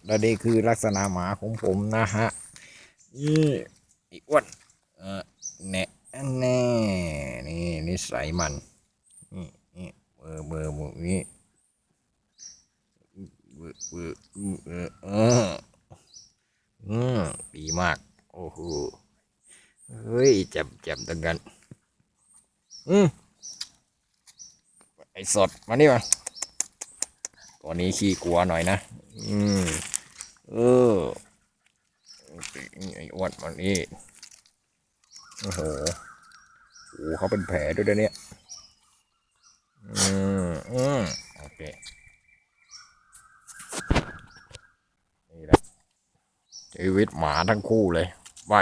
และนี่คือลักษณะหมาของผมนะฮะนี่อีอ้วนแน่แน่นี่นิสัยมันนี่นี่เบอร์นี้เบอร์ดีมากโอ้โหเฮ้ยจับดังกันไอสดมานี่มาตัวนี้ขี้กลัวหน่อยนะเออไออ้วนมานี่โอ้โหเขาเป็นแผลด้วยนะเนี่ยโอเคนี่แหละชีวิตหมาทั้งคู่เลยไว